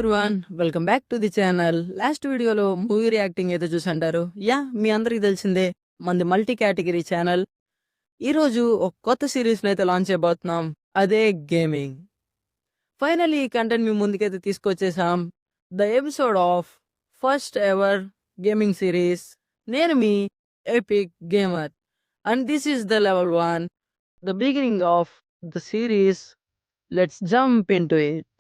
Everyone welcome back to the channel. Last వీడియోలో movie reacting అయితే చూసంటారు. మీ అందరికి తెలిసిందే మంది మల్టీ కేటగిరీ ఛానల్. ఈరోజు ఒక కొత్త సిరీస్ని అయితే లాంచ్ చేయబోతున్నాం, అదే గేమింగ్. ఫైనలీ ఈ కంటెంట్ మీ ముందుకైతే తీసుకొచ్చేసాం. The episode of first ever gaming series. నేను మీ epic gamer and this is the level 1, the beginning of the series. Let's jump into it.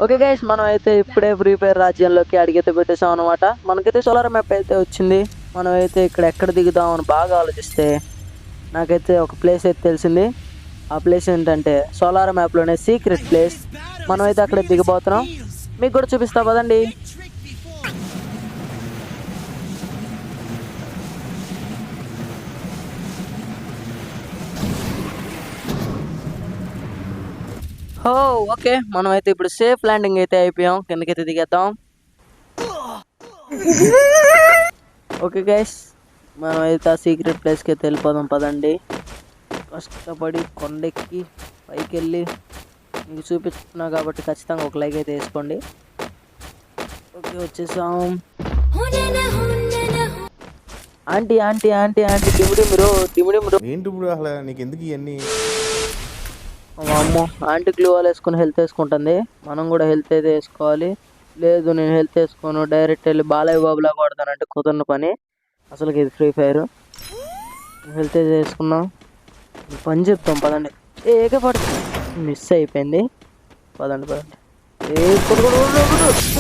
Okay guys, మనం అయితే ఇప్పుడే ఫ్రీ ఫైర్ రాజ్యంలోకి అడిగితే పెట్టేసాం అనమాట. మనకైతే సోలార్ మ్యాప్ అయితే వచ్చింది. మనం అయితే ఇక్కడ ఎక్కడ దిగుదాం అని బాగా ఆలోచిస్తే నాకైతే ఒక ప్లేస్ అయితే తెలిసింది. ఆ ప్లేస్ ఏంటంటే సోలార్ మ్యాప్లోనే సీక్రెట్ ప్లేస్. మనం అయితే అక్కడ దిగబోతున్నాం, మీకు కూడా చూపిస్తా పదండి. ఓకే, మనం అయితే ఇప్పుడు సేఫ్ ల్యాండింగ్ అయితే అయిపోయాం. కిందకైతే దిగేద్దాం. ఓకే గైస్, మనం అయితే ఆ సీక్రెట్ ప్లేస్కి అయితే వెళ్ళిపోదాం పదండి. కష్టపడి కొండెక్కి పైకి వెళ్ళి మీకు చూపిస్తున్నా కాబట్టి ఖచ్చితంగా ఒక లైక్ అయితే వేసుకోండి. ఓకే, వచ్చేసాం. ఆంటీ ఆంటీ ఆంటీ ఆంటీ తిమిడి ఏంటి ఇప్పుడు అసలు నీకు ఎందుకు ఇవన్నీ? అమ్మో, ఆంటీ గ్లూ వాల్ వేసుకుని హెల్త్ వేసుకుంటుంది. మనం కూడా హెల్త్ అయితే వేసుకోవాలి. లేదు నేను హెల్త్ వేసుకోను, డైరెక్ట్ వెళ్ళి బాలయ్య బాబులా కొడతానంటే కుదరన పని. అసలుకి ఇది ఫ్రీ ఫైర్. హెల్త్ అయితే వేసుకున్నాం, పని చెప్తాం పదండి. ఏకే పడు మిస్ అయిపోయింది. పదండి పదండి.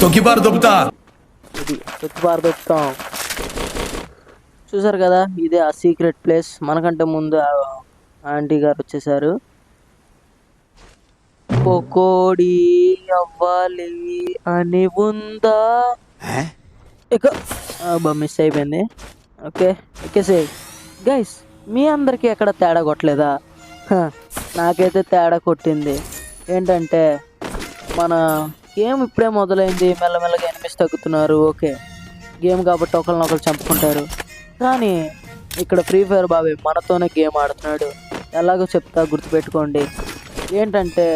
తొక్కిపారు దొబ్బుతాం. చూసారు కదా, ఇదే ఆ సీక్రెట్ ప్లేస్. మనకంటే ముందు ఆంటీ గారు వచ్చేసారు. కోడి అవ్వాలి అని ఉందా, మిస్ అయిపోయింది. Okay ఎక్కేసే guys. మీ అందరికీ ఎక్కడ తేడా కొట్టలేదా? నాకైతే తేడా కొట్టింది. ఏంటంటే మన గేమ్ ఇప్పుడే మొదలైంది, మెల్లమెల్లగా ఎనిమిస్ తగ్గుతున్నారు. ఓకే, గేమ్ కాబట్టి ఒకరినొకరు చంపుకుంటారు. కానీ ఇక్కడ ఫ్రీ ఫైర్ బాబాయ్ మనతోనే గేమ్ ఆడుతున్నాడు. ఎలాగో చెప్తా, గుర్తుపెట్టుకోండి. ఏంటంటే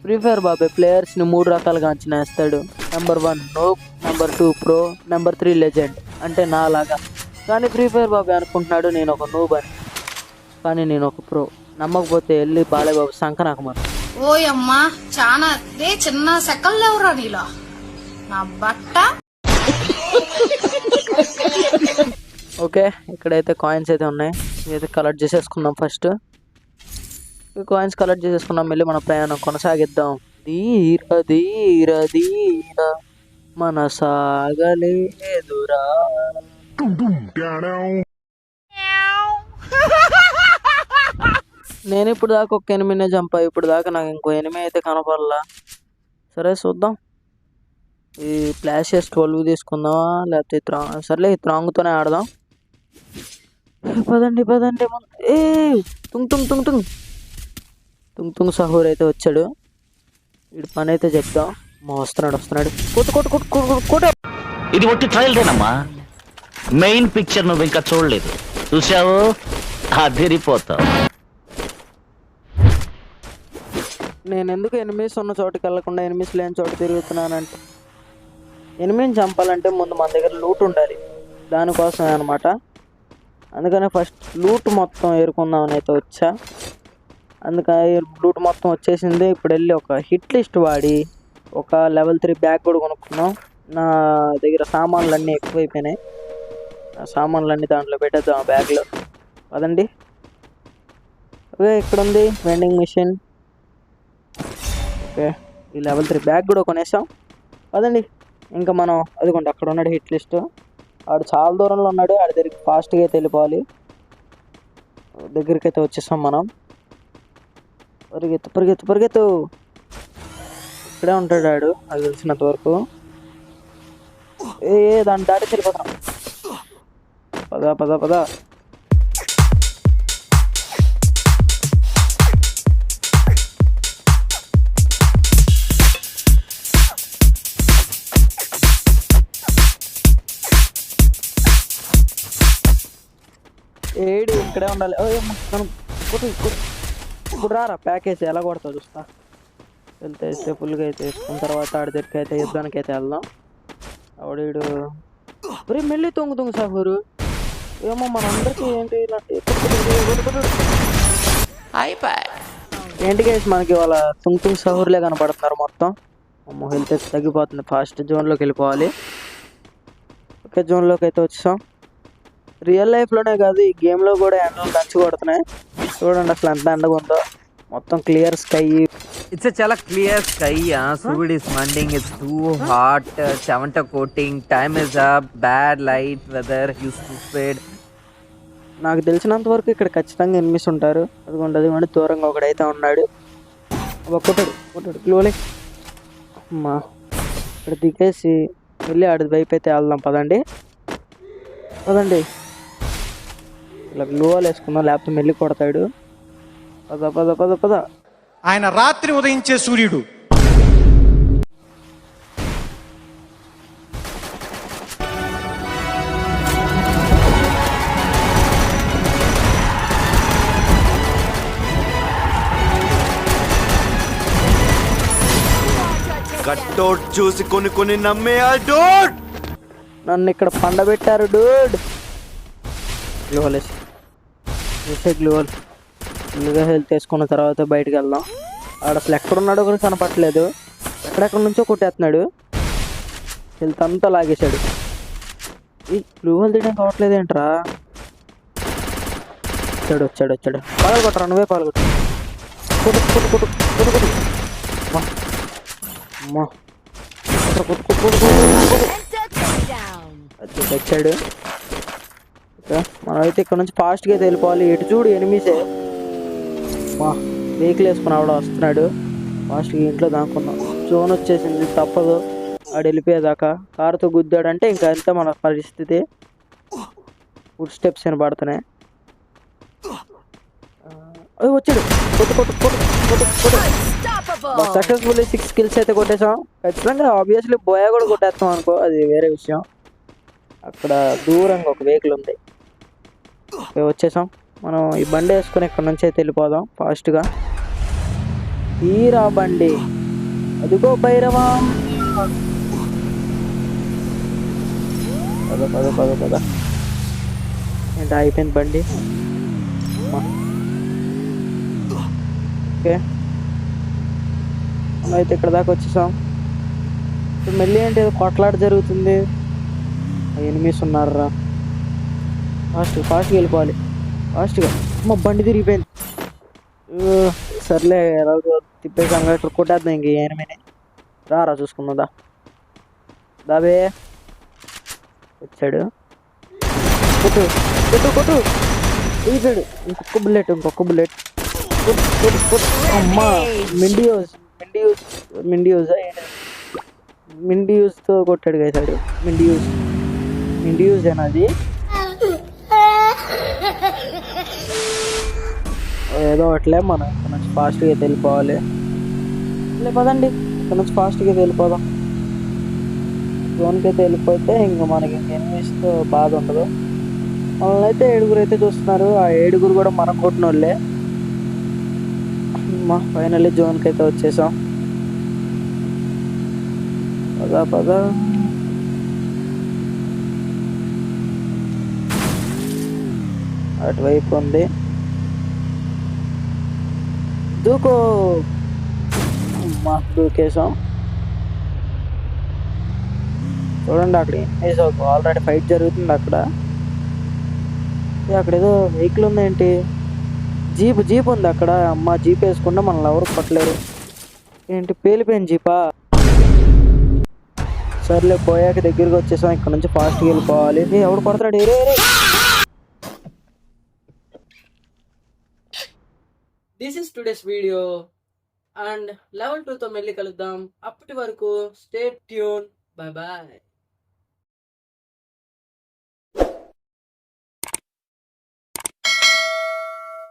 ఫ్రీ ఫైర్ బాబాయ్ ప్లేయర్స్ని 3 రకాలుగా అంచనా వేస్తాడు. Number 1 నోబ్, number 2 pro, number 3 legend, అంటే నాలాగా. కానీ ఫ్రీ ఫైర్ బాబాయ్ అనుకుంటున్నాడు నేను ఒక నోబ్ అని, కానీ నేను ఒక ప్రో. నమ్మకపోతే వెళ్ళి బాలయ్య బాబు సంకనాకమను. ఓయమ్మా చాలా చిన్న సెకల్ ఎవరా నీలో నా బట్ట. ఓకే, ఇక్కడైతే కాయిన్స్ అయితే ఉన్నాయి. ఇదైతే కలెక్ట్ చేసేసుకుందాం. ఫస్ట్ కాయిన్స్ కలెక్ట్ చేసేసుకున్నాం, మళ్ళీ మన ప్రయాణం కొనసాగిద్దాం. ధీర ధీర ధీర మన సాగలేదురా. నేను ఇప్పుడు దాకా ఒక ఎనిమిదినే చంపా. ఇప్పుడు దాకా నాకు ఇంకో 8 అయితే కనపడలా. సరే చూద్దాం. ఈ ఫ్లాషెస్ 12 తీసుకుందామా, లేకపోతే సర్లే త్రాంగుతోనే ఆడదాం. పదండి పదండి. తుంగ్ తుంగ్ తుంగ్ తుంగ్ తుంగ్ తుంగ్ సహూర్ అయితే వచ్చాడు. వీడి పని అయితే చెప్తాం. వస్తున్నాడు. కొట్టు. ఇది ఒట్టి ట్రయల్దేనమ్మా, మెయిన్ పిక్చర్ నువ్వు ఇంకా చూడలేదు. చూసావు, అదిరిపోతావు. నేను ఎందుకు ఎనిమిస్ ఉన్న చోటుకి వెళ్ళకుండా ఎనిమిస్ లేని చోటు తిరుగుతున్నానంటే, ఎనిమిదిని చంపాలంటే ముందు మన దగ్గర లూట్ ఉండాలి. దానికోసమే అనమాట. అందుకనే ఫస్ట్ లూట్ మొత్తం ఏరుకుందామని అయితే వచ్చా. అందుకని లూట్ మొత్తం వచ్చేసింది. ఇప్పుడు వెళ్ళి ఒక హిట్ లిస్ట్ వాడి ఒక లెవెల్ 3 బ్యాగ్ కూడా కొనుక్కున్నాం. నా దగ్గర సామాన్లన్నీ ఎక్కువైపోయినాయి. ఆ సామాన్లన్నీ దాంట్లో పెట్టేద్దాం ఆ బ్యాగ్లో. పదండి. ఓకే, ఇక్కడ ఉంది వెండింగ్ మిషన్. ఓకే, ఈ లెవెల్ 3 బ్యాగ్ కూడా కొనేసాం. పదండి. ఇంకా మనం అదిగోండి అక్కడ ఉన్నాడు హిట్ లిస్ట్. ఆడు చాలా దూరంలో ఉన్నాడు. ఆడి దగ్గరికి ఫాస్ట్గా అయితే వెళ్ళిపోవాలి. దగ్గరికి అయితే వచ్చేసాం మనం. పరిగెత్తు. ఇక్కడే ఉంటాడు ఆడు, అది తెలిసినంత వరకు. దాన్ని దాటి వెళ్ళిపోతాం. పద ఏడు ఇక్కడే ఉండాలి. మనం ఇప్పుడు రారా ప్యాకేజ్ ఎలా కొడతావు చూస్తా. వెళ్తే వేస్తే ఫుల్గా అయితే వేసుకున్న తర్వాత ఆడి దగ్గరికి అయితే యుద్ధానికి అయితే వెళ్దాం. ఆవిడీడు ఒరే మెల్లి తొంగు సాహూరు. ఏమో మనందరికీ ఏంటి ఏంటి గైస్ మనకి వాళ్ళ తుంగ్ సహూర్లే కనపడుతున్నారు మొత్తం. అమ్మో హెల్త్ అయితే తగ్గిపోతుంది. ఫాస్ట్ జోన్లోకి వెళ్ళిపోవాలి. ఓకే జోన్లోకి అయితే వచ్చాం. రియల్ లైఫ్లోనే కాదు ఈ గేమ్లో కూడా ఎండలు దంచి కొడుతున్నాయి. చూడండి అసలు ఎంత ఎండగా ఉందో. మొత్తం clear sky. It's a chala clear sky. Food is mending. It's too hot. Chavanta coating. Time is up. Bad light weather. You stupid. నాకు తెలిసినంత వరకు ఇక్కడ ఖచ్చితంగా ఎనిమిస్ ఉంటారు. అదిగోండి దూరంగా ఒకడైతే ఉన్నాడు. కొట్టాడు క్లోలే. అమ్మా ఇక్కడ దిగేసి వెళ్ళి ఆడి వైపు అయితే వెళ్దాం. పదండి ఇలా గ్లూవాల్ వేసుకుందాం, లేకపోతే మెల్లి కొడతాడు. పద ఆయన రాత్రి ఉదయించే సూర్యుడు. కట్టోట్ చూసి కొన్ని నమ్మేయా డోట్. నన్ను ఇక్కడ పండబెట్టారు డూడ్. గ్లూవాల్ వేసే గ్లూవాల్ ఫుల్గా హెల్త్ వేసుకున్న తర్వాత బయటకు వెళ్దాం. ఆడ అసలు ఎక్కడున్నాడో కూడా కనపట్లేదు. ఎక్కడెక్కడ నుంచో కొట్టేస్తున్నాడు. హెల్త్ అంతా లాగేశాడు. ఈ గ్లూవాల్ తీయడం కావట్లేదు ఏంట్రా. వచ్చాడు పాలు కొట్టరా, నువ్వే పాలు కొట్టు. అమ్మా తెచ్చాడు. మనమైతే ఇక్కడ నుంచి ఫాస్ట్గా అయితే వెళ్ళిపోవాలి. ఎటు చూడు ఎనిమిసే. వెహికల్ వేసుకుని ఆవిడ వస్తున్నాడు. ఫాస్ట్గా ఇంట్లో దాక్కున్నాం. జోన్ వచ్చేసింది, తప్పదు ఆడు వెళ్ళిపోయేదాకా. కారుతో గుద్దాడంటే ఇంకా అంతే మన పరిస్థితి. ఫుడ్ స్టెప్స్ వినబడుతున్నాయి. వచ్చాడు. సక్సెస్ఫుల్లీ 6 kills అయితే కొట్టేసాం. ఖచ్చితంగా ఆబ్వియస్లీ బోయా కూడా కొట్టేస్తాం అనుకో, అది వేరే విషయం. అక్కడ దూరంగా ఒక వెహికల్ ఉంది. వచ్చేసాం. మనం ఈ బండి వేసుకుని ఇక్కడ నుంచి అయితే వెళ్ళిపోదాం ఫాస్ట్గా. తీరా బండి అదిగో భైరవా. పద ఏంటి అయిపోయింది బండి. ఓకే మనం అయితే ఇక్కడ దాకా వచ్చేసాం. మళ్ళీ ఏంటి కొట్లాట జరుగుతుంది. ఎనిమిస్ ఉన్నారా. ఫాస్ట్గా వెళ్ళిపోవాలి. ఫాస్ట్గా మా బండి తిరిగిపోయింది. సర్లే ఎలాగో తిప్పేసాం ఇక్కడ కొట్టేద్దాం. ఇంక ఎనిమిని రా చూసుకుందా. దాబే వచ్చాడు. కొట్టు వేసాడు. ఇంకొక బుల్లెట్ అమ్మా. మిండియూస్తో కొట్టాడు వేసాడు. మిండియూస్ అది ఏదో అట్లే. మనం ఇక్కడ నుంచి ఫాస్ట్గా అయితే వెళ్ళిపోవాలి. పదండి ఇక్కడ నుంచి ఫాస్ట్గా అయితే వెళ్ళిపోదాం. జోన్కి అయితే వెళ్ళిపోతే ఇంకా మనకి ఎనిమిస్తో బాధ ఉండదు. మనల్ని అయితే 7 అయితే చూస్తున్నారు. ఆ 7 కూడా మనం కొట్టిన వాళ్ళే. ఫైనల్లీ జోన్కి అయితే వచ్చేసాం. పద అటువైపు ఉంది. దూకేసాం. చూడండి అక్కడ ఆల్రెడీ ఫైట్ జరుగుతుంది. అక్కడ ఏదో వెహికల్ ఉందేంటి. జీప్ ఉంది అక్కడ. అమ్మ జీప్ వేసుకుంటే మనల్ని ఎవరు పట్టలేరు. ఏంటి పేలిపోయిన జీపా. సర్లే పోయాక దగ్గరికి వచ్చేసాం. ఇక్కడ నుంచి ఫాస్ట్గా వెళ్ళిపోవాలి. ఎవడు కొడతాడు. This is today's video and level 2తో మళ్ళీ కలుద్దాం. అప్పటి వరకు స్టే ట్యూన్. బాయ్.